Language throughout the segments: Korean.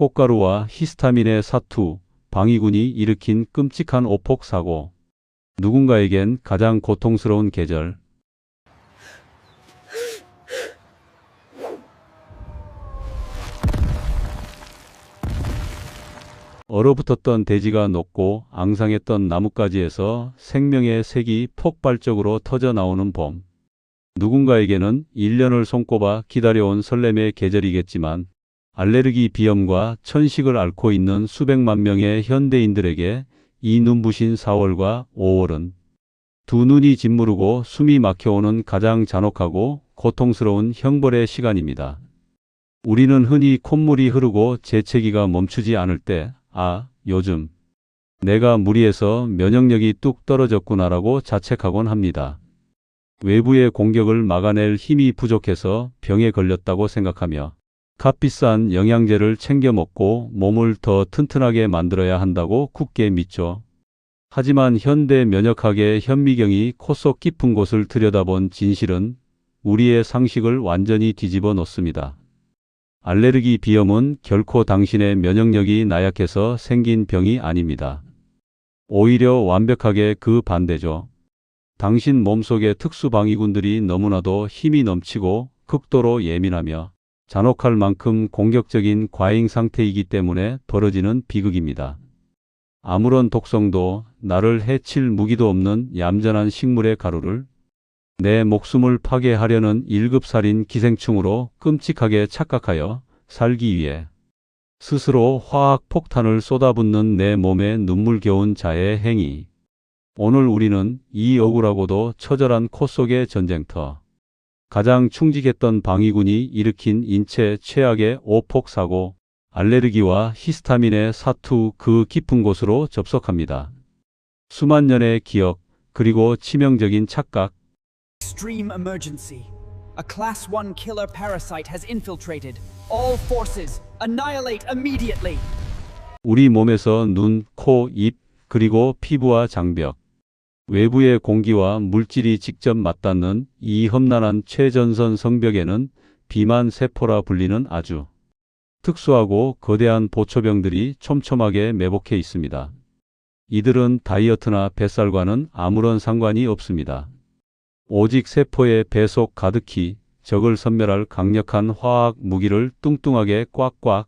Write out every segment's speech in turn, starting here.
꽃가루와 히스타민의 사투, 방위군이 일으킨 끔찍한 오폭 사고. 누군가에겐 가장 고통스러운 계절. 얼어붙었던 대지가 녹고 앙상했던 나뭇가지에서 생명의 색이 폭발적으로 터져 나오는 봄. 누군가에게는 1년을 손꼽아 기다려온 설렘의 계절이겠지만 알레르기 비염과 천식을 앓고 있는 수백만 명의 현대인들에게 이 눈부신 4월과 5월은 두 눈이 짓무르고 숨이 막혀오는 가장 잔혹하고 고통스러운 형벌의 시간입니다. 우리는 흔히 콧물이 흐르고 재채기가 멈추지 않을 때 요즘 내가 무리해서 면역력이 뚝 떨어졌구나라고 자책하곤 합니다. 외부의 공격을 막아낼 힘이 부족해서 병에 걸렸다고 생각하며 값비싼 영양제를 챙겨 먹고 몸을 더 튼튼하게 만들어야 한다고 굳게 믿죠. 하지만 현대 면역학의 현미경이 코 속 깊은 곳을 들여다본 진실은 우리의 상식을 완전히 뒤집어 놓습니다. 알레르기 비염은 결코 당신의 면역력이 나약해서 생긴 병이 아닙니다. 오히려 완벽하게 그 반대죠. 당신 몸속의 특수방위군들이 너무나도 힘이 넘치고 극도로 예민하며 잔혹할 만큼 공격적인 과잉 상태이기 때문에 벌어지는 비극입니다. 아무런 독성도 나를 해칠 무기도 없는 얌전한 식물의 가루를 내 목숨을 파괴하려는 1급 살인 기생충으로 끔찍하게 착각하여 살기 위해 스스로 화학 폭탄을 쏟아붓는 내 몸에 눈물겨운 자의 행위. 오늘 우리는 이 억울하고도 처절한 코 속의 전쟁터, 가장 충직했던 방위군이 일으킨 인체 최악의 오폭 사고, 알레르기와 히스타민의 사투 그 깊은 곳으로 접속합니다. 수만 년의 기억, 그리고 치명적인 착각. Extreme emergency. A Class 1 killer parasite has infiltrated. All forces, annihilate immediately. 우리 몸에서 눈, 코, 입, 그리고 피부와 장벽, 외부의 공기와 물질이 직접 맞닿는 이 험난한 최전선 성벽에는 비만 세포라 불리는 아주 특수하고 거대한 보초병들이 촘촘하게 매복해 있습니다. 이들은 다이어트나 뱃살과는 아무런 상관이 없습니다. 오직 세포의 배 속 가득히 적을 섬멸할 강력한 화학 무기를 뚱뚱하게 꽉꽉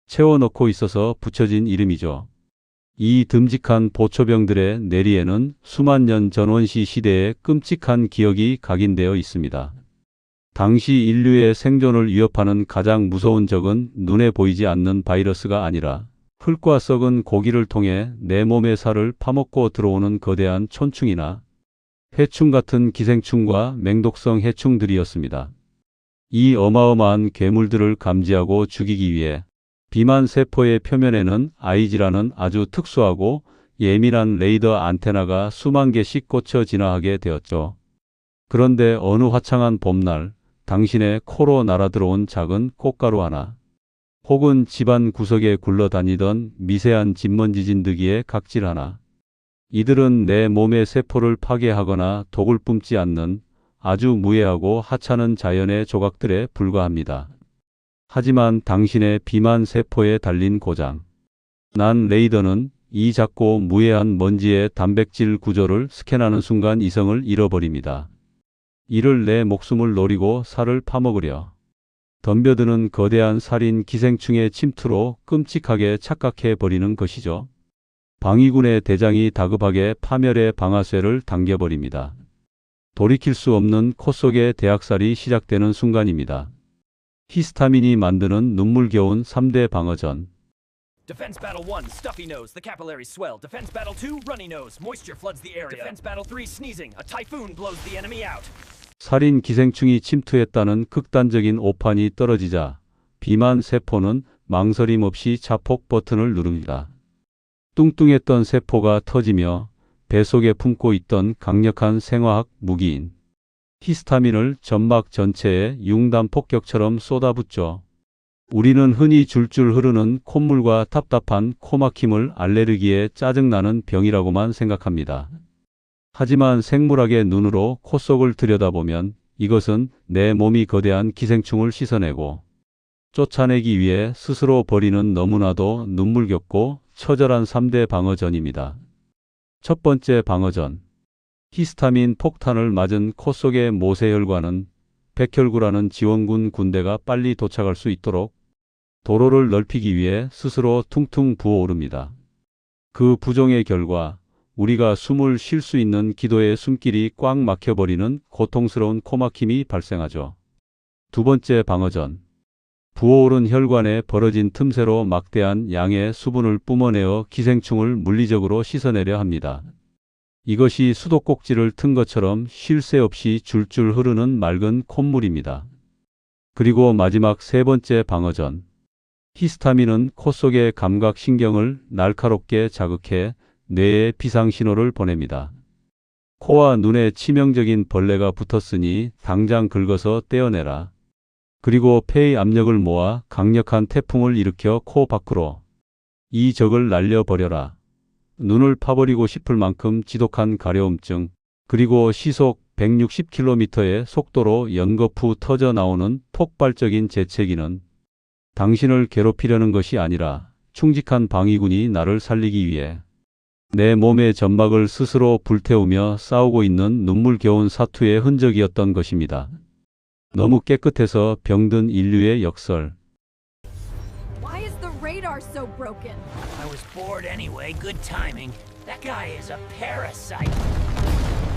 채워넣고 있어서 붙여진 이름이죠. 이 듬직한 보초병들의 내리에는 수만 년 전 원시 시대의 끔찍한 기억이 각인되어 있습니다. 당시 인류의 생존을 위협하는 가장 무서운 적은 눈에 보이지 않는 바이러스가 아니라 흙과 썩은 고기를 통해 내 몸의 살을 파먹고 들어오는 거대한 촌충이나 해충 같은 기생충과 맹독성 해충들이었습니다. 이 어마어마한 괴물들을 감지하고 죽이기 위해 비만 세포의 표면에는 아이지라는 아주 특수하고 예민한 레이더 안테나가 수만 개씩 꽂혀 진화하게 되었죠. 그런데 어느 화창한 봄날, 당신의 코로 날아들어온 작은 꽃가루 하나, 혹은 집안 구석에 굴러다니던 미세한 진먼지 진드기의 각질 하나, 이들은 내 몸의 세포를 파괴하거나 독을 뿜지 않는 아주 무해하고 하찮은 자연의 조각들에 불과합니다. 하지만 당신의 비만 세포에 달린 고장, 난 레이더는 이 작고 무해한 먼지의 단백질 구조를 스캔하는 순간 이성을 잃어버립니다. 이를 내 목숨을 노리고 살을 파먹으려 덤벼드는 거대한 살인 기생충의 침투로 끔찍하게 착각해 버리는 것이죠. 방위군의 대장이 다급하게 파멸의 방아쇠를 당겨버립니다. 돌이킬 수 없는 코 속의 대학살이 시작되는 순간입니다. 히스타민이 만드는 눈물겨운 3대 방어전. Defense Battle 1, Stuffy Nose, the capillaries swell. Defense Battle 2, Runny Nose, moisture floods the area. Defense Battle 3, Sneezing, a typhoon blows the enemy out. 살인 기생충이 침투했다는 극단적인 오판이 떨어지자 비만 세포는 망설임 없이 자폭 버튼을 누릅니다. 뚱뚱했던 세포가 터지며 배 속에 품고 있던 강력한 생화학 무기인 히스타민을 점막 전체에 융단 폭격처럼 쏟아붓죠. 우리는 흔히 줄줄 흐르는 콧물과 답답한 코막힘을 알레르기의 짜증나는 병이라고만 생각합니다. 하지만 생물학의 눈으로 코 속을 들여다보면 이것은 내 몸이 거대한 기생충을 씻어내고 쫓아내기 위해 스스로 벌이는 너무나도 눈물겹고 처절한 3대 방어전입니다. 첫 번째 방어전. 히스타민 폭탄을 맞은 코 속의 모세혈관은 백혈구라는 지원군 군대가 빨리 도착할 수 있도록 도로를 넓히기 위해 스스로 퉁퉁 부어오릅니다. 그 부종의 결과 우리가 숨을 쉴 수 있는 기도의 숨길이 꽉 막혀버리는 고통스러운 코막힘이 발생하죠. 두 번째 방어전. 부어오른 혈관에 벌어진 틈새로 막대한 양의 수분을 뿜어내어 기생충을 물리적으로 씻어내려 합니다. 이것이 수도꼭지를 튼 것처럼 쉴 새 없이 줄줄 흐르는 맑은 콧물입니다. 그리고 마지막 세 번째 방어전. 히스타민은 코 속의 감각신경을 날카롭게 자극해 뇌에 비상신호를 보냅니다. 코와 눈에 치명적인 벌레가 붙었으니 당장 긁어서 떼어내라. 그리고 폐의 압력을 모아 강력한 태풍을 일으켜 코 밖으로 이 적을 날려버려라. 눈을 파버리고 싶을 만큼 지독한 가려움증, 그리고 시속 160km의 속도로 연거푸 터져 나오는 폭발적인 재채기는 당신을 괴롭히려는 것이 아니라 충직한 방위군이 나를 살리기 위해 내 몸의 점막을 스스로 불태우며 싸우고 있는 눈물겨운 사투의 흔적이었던 것입니다. 너무 깨끗해서 병든 인류의 역설. Why is the radar so broken? I was bored anyway. Good timing. That guy is a parasite.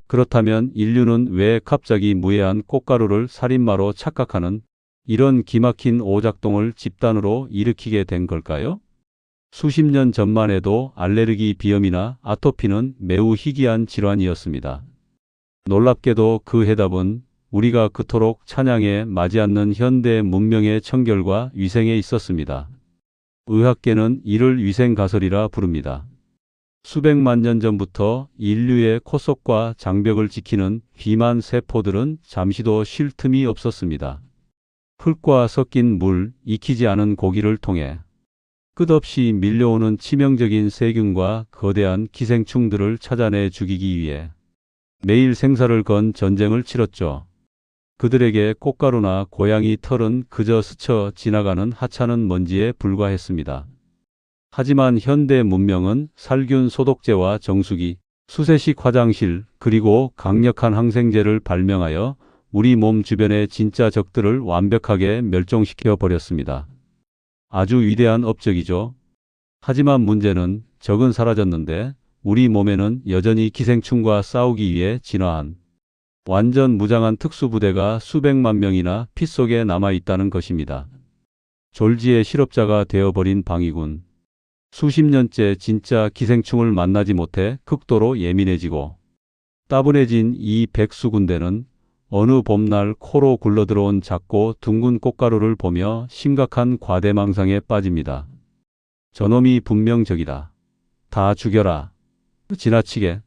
그렇다면 인류는 왜 갑자기 무해한 꽃가루를 살인마로 착각하는 이런 기막힌 오작동을 집단으로 일으키게 된 걸까요? 수십 년 전만 해도 알레르기 비염이나 아토피는 매우 희귀한 질환이었습니다. 놀랍게도 그 해답은 우리가 그토록 찬양해 마지 않는 현대 문명의 청결과 위생에 있었습니다. 의학계는 이를 위생가설이라 부릅니다. 수백만 년 전부터 인류의 코 속과 장벽을 지키는 비만 세포들은 잠시도 쉴 틈이 없었습니다. 흙과 섞인 물, 익히지 않은 고기를 통해 끝없이 밀려오는 치명적인 세균과 거대한 기생충들을 찾아내 죽이기 위해 매일 생사를 건 전쟁을 치렀죠. 그들에게 꽃가루나 고양이 털은 그저 스쳐 지나가는 하찮은 먼지에 불과했습니다. 하지만 현대 문명은 살균 소독제와 정수기, 수세식 화장실, 그리고 강력한 항생제를 발명하여 우리 몸 주변의 진짜 적들을 완벽하게 멸종시켜 버렸습니다. 아주 위대한 업적이죠. 하지만 문제는 적은 사라졌는데 우리 몸에는 여전히 기생충과 싸우기 위해 진화한 완전 무장한 특수부대가 수백만 명이나 피 속에 남아있다는 것입니다. 졸지의 실업자가 되어버린 방위군. 수십 년째 진짜 기생충을 만나지 못해 극도로 예민해지고 따분해진 이 백수군대는 어느 봄날 코로 굴러들어온 작고 둥근 꽃가루를 보며 심각한 과대망상에 빠집니다. 저놈이 분명 적이다. 다 죽여라. 지나치게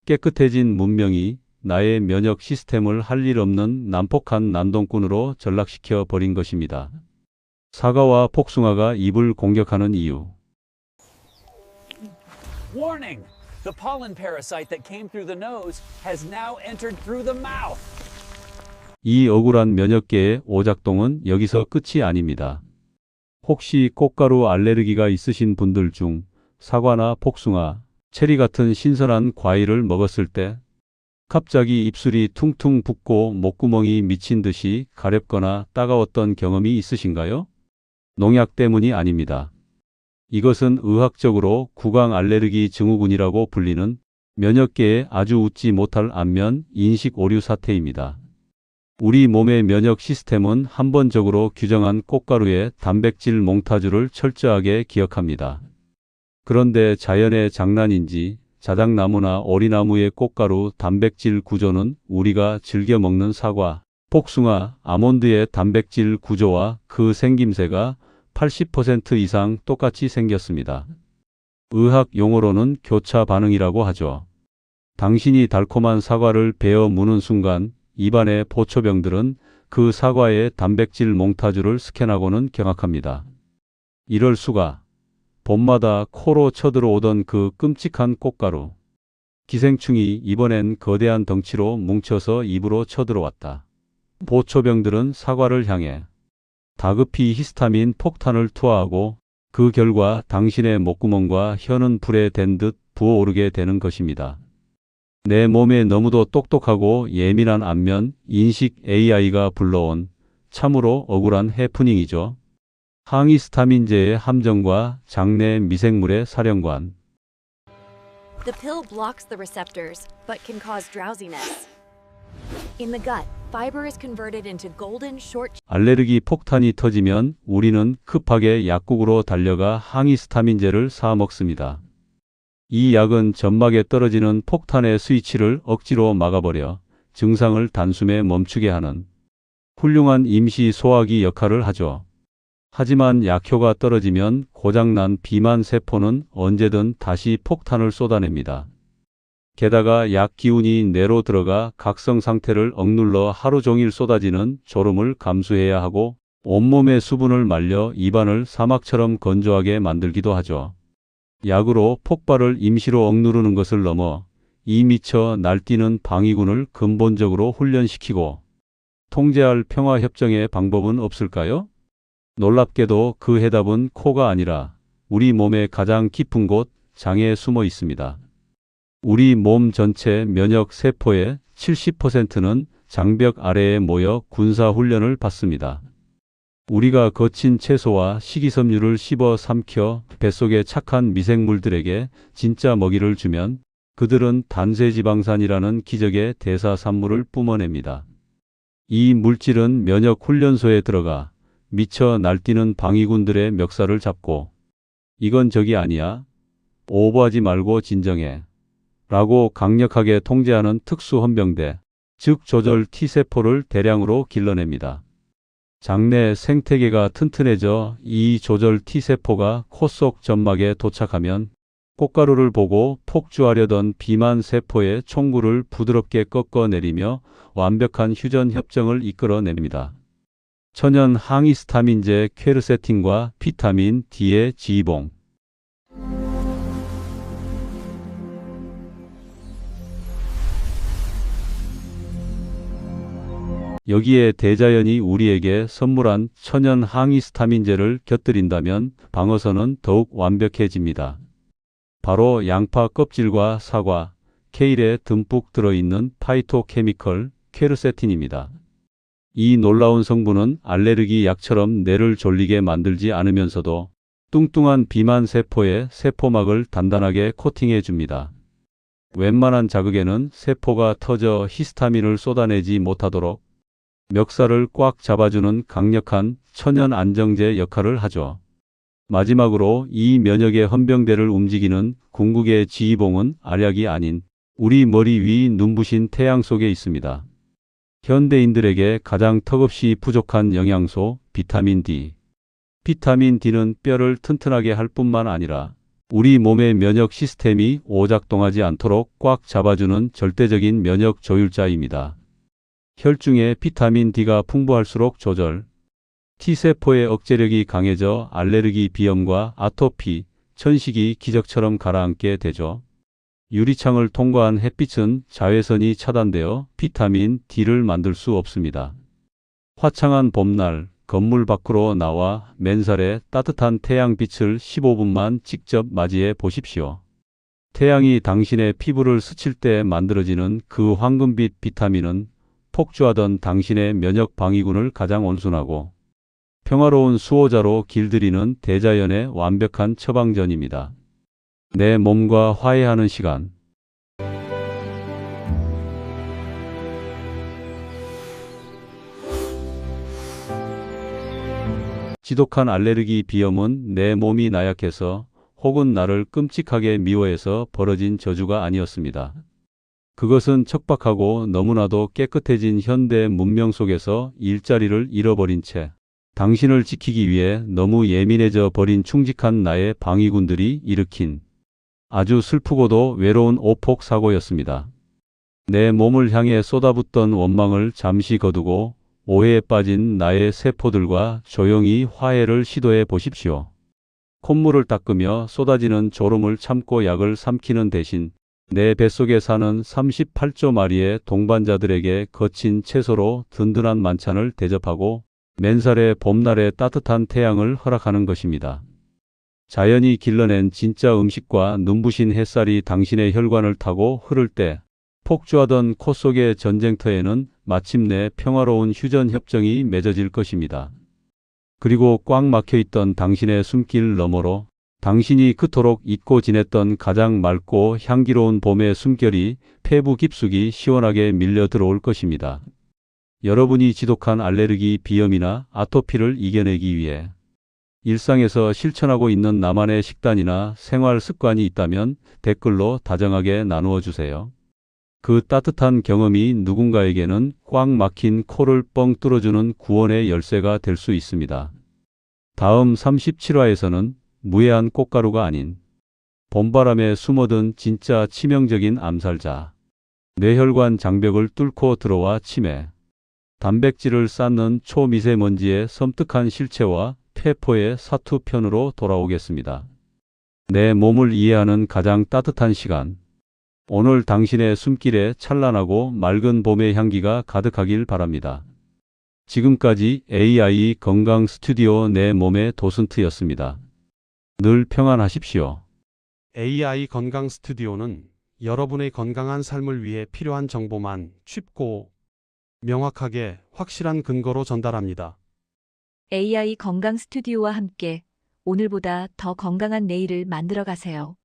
깨끗해진 문명이 나의 면역 시스템을 할 일 없는 난폭한 난동꾼으로 전락시켜 버린 것입니다. 사과와 복숭아가 입을 공격하는 이유. Warning! The pollen parasite that came through the nose has now entered through the mouth. 이 억울한 면역계의 오작동은 여기서 끝이 아닙니다. 혹시 꽃가루 알레르기가 있으신 분들 중 사과나 복숭아, 체리 같은 신선한 과일을 먹었을 때 갑자기 입술이 퉁퉁 붓고 목구멍이 미친 듯이 가렵거나 따가웠던 경험이 있으신가요? 농약 때문이 아닙니다. 이것은 의학적으로 구강 알레르기 증후군이라고 불리는 면역계의 아주 웃지 못할 안면 인식 오류 사태입니다. 우리 몸의 면역 시스템은 한번적으로 규정한 꽃가루의 단백질 몽타주를 철저하게 기억합니다. 그런데 자연의 장난인지 자작나무나 오리나무의 꽃가루 단백질 구조는 우리가 즐겨 먹는 사과, 복숭아, 아몬드의 단백질 구조와 그 생김새가 80% 이상 똑같이 생겼습니다. 의학 용어로는 교차 반응이라고 하죠. 당신이 달콤한 사과를 베어 무는 순간 입안의 보초병들은 그 사과의 단백질 몽타주를 스캔하고는 경악합니다. 이럴 수가. 봄마다 코로 쳐들어오던 그 끔찍한 꽃가루. 기생충이 이번엔 거대한 덩치로 뭉쳐서 입으로 쳐들어왔다. 보초병들은 사과를 향해 다급히 히스타민 폭탄을 투하하고 그 결과 당신의 목구멍과 혀는 불에 댄 듯 부어오르게 되는 것입니다. 내 몸에 너무도 똑똑하고 예민한 안면 인식 AI가 불러온 참으로 억울한 해프닝이죠. 항히스타민제의 함정과 장내 미생물의 사령관. The pill blocks the receptors, but can cause drowsiness. In the gut, fiber is converted into golden short 알레르기 폭탄이 터지면 우리는 급하게 약국으로 달려가 항히스타민제를 사 먹습니다. 이 약은 점막에 떨어지는 폭탄의 스위치를 억지로 막아버려 증상을 단숨에 멈추게 하는 훌륭한 임시 소화기 역할을 하죠. 하지만 약효가 떨어지면 고장난 비만 세포는 언제든 다시 폭탄을 쏟아냅니다. 게다가 약 기운이 뇌로 들어가 각성 상태를 억눌러 하루 종일 쏟아지는 졸음을 감수해야 하고 온몸의 수분을 말려 입안을 사막처럼 건조하게 만들기도 하죠. 약으로 폭발을 임시로 억누르는 것을 넘어 이 미쳐 날뛰는 방위군을 근본적으로 훈련시키고 통제할 평화협정의 방법은 없을까요? 놀랍게도 그 해답은 코가 아니라 우리 몸의 가장 깊은 곳 장에 숨어 있습니다. 우리 몸 전체 면역 세포의 70%는 장벽 아래에 모여 군사훈련을 받습니다. 우리가 거친 채소와 식이섬유를 씹어 삼켜 뱃속의 착한 미생물들에게 진짜 먹이를 주면 그들은 단세지방산이라는 기적의 대사산물을 뿜어냅니다. 이 물질은 면역훈련소에 들어가 미쳐 날뛰는 방위군들의 멱살을 잡고 이건 적이 아니야. 오버하지 말고 진정해. 라고 강력하게 통제하는 특수 헌병대, 즉 조절 T세포를 대량으로 길러냅니다. 장내 생태계가 튼튼해져 이 조절 T세포가 코 속 점막에 도착하면 꽃가루를 보고 폭주하려던 비만 세포의 총구를 부드럽게 꺾어내리며 완벽한 휴전 협정을 이끌어냅니다. 천연 항히스타민제 퀘르세틴과 비타민 D의 지봉. 여기에 대자연이 우리에게 선물한 천연 항히스타민제를 곁들인다면 방어선은 더욱 완벽해집니다. 바로 양파 껍질과 사과, 케일에 듬뿍 들어있는 파이토케미컬 퀘르세틴입니다. 이 놀라운 성분은 알레르기 약처럼 뇌를 졸리게 만들지 않으면서도 뚱뚱한 비만 세포의 세포막을 단단하게 코팅해 줍니다. 웬만한 자극에는 세포가 터져 히스타민을 쏟아내지 못하도록 멱살을 꽉 잡아주는 강력한 천연 안정제 역할을 하죠. 마지막으로 이 면역의 헌병대를 움직이는 궁극의 지휘봉은 알약이 아닌 우리 머리 위 눈부신 태양 속에 있습니다. 현대인들에게 가장 턱없이 부족한 영양소 비타민 D. 비타민 D는 뼈를 튼튼하게 할 뿐만 아니라 우리 몸의 면역 시스템이 오작동하지 않도록 꽉 잡아주는 절대적인 면역 조율자입니다. 혈중에 비타민 D가 풍부할수록 조절 T세포의 억제력이 강해져 알레르기 비염과 아토피, 천식이 기적처럼 가라앉게 되죠. 유리창을 통과한 햇빛은 자외선이 차단되어 비타민 D를 만들 수 없습니다. 화창한 봄날 건물 밖으로 나와 맨살에 따뜻한 태양빛을 15분만 직접 맞이해 보십시오. 태양이 당신의 피부를 스칠 때 만들어지는 그 황금빛 비타민은 폭주하던 당신의 면역 방위군을 가장 온순하고 평화로운 수호자로 길들이는 대자연의 완벽한 처방전입니다. 내 몸과 화해하는 시간. 지독한 알레르기 비염은 내 몸이 나약해서 혹은 나를 끔찍하게 미워해서 벌어진 저주가 아니었습니다. 그것은 척박하고 너무나도 깨끗해진 현대 문명 속에서 일자리를 잃어버린 채 당신을 지키기 위해 너무 예민해져 버린 충직한 나의 방위군들이 일으킨 아주 슬프고도 외로운 오폭 사고였습니다. 내 몸을 향해 쏟아붓던 원망을 잠시 거두고 오해에 빠진 나의 세포들과 조용히 화해를 시도해 보십시오. 콧물을 닦으며 쏟아지는 졸음을 참고 약을 삼키는 대신 내 뱃속에 사는 38조 마리의 동반자들에게 거친 채소로 든든한 만찬을 대접하고 맨살의 봄날의 따뜻한 태양을 허락하는 것입니다. 자연이 길러낸 진짜 음식과 눈부신 햇살이 당신의 혈관을 타고 흐를 때 폭주하던 코 속의 전쟁터에는 마침내 평화로운 휴전 협정이 맺어질 것입니다. 그리고 꽉 막혀있던 당신의 숨길 너머로 당신이 그토록 잊고 지냈던 가장 맑고 향기로운 봄의 숨결이 폐부 깊숙이 시원하게 밀려 들어올 것입니다. 여러분이 지독한 알레르기, 비염이나 아토피를 이겨내기 위해 일상에서 실천하고 있는 나만의 식단이나 생활 습관이 있다면 댓글로 다정하게 나누어 주세요. 그 따뜻한 경험이 누군가에게는 꽉 막힌 코를 뻥 뚫어주는 구원의 열쇠가 될 수 있습니다. 다음 37화에서는 무해한 꽃가루가 아닌 봄바람에 숨어든 진짜 치명적인 암살자, 뇌혈관 장벽을 뚫고 들어와 치매, 단백질을 쌓는 초미세먼지의 섬뜩한 실체와 폐포의 사투편으로 돌아오겠습니다. 내 몸을 이해하는 가장 따뜻한 시간. 오늘 당신의 숨길에 찬란하고 맑은 봄의 향기가 가득하길 바랍니다. 지금까지 AI 건강 스튜디오 내 몸의 도슨트였습니다. 늘 평안하십시오. AI 건강 스튜디오는 여러분의 건강한 삶을 위해 필요한 정보만 쉽고 명확하게 확실한 근거로 전달합니다. AI 건강 스튜디오와 함께 오늘보다 더 건강한 내일을 만들어 가세요.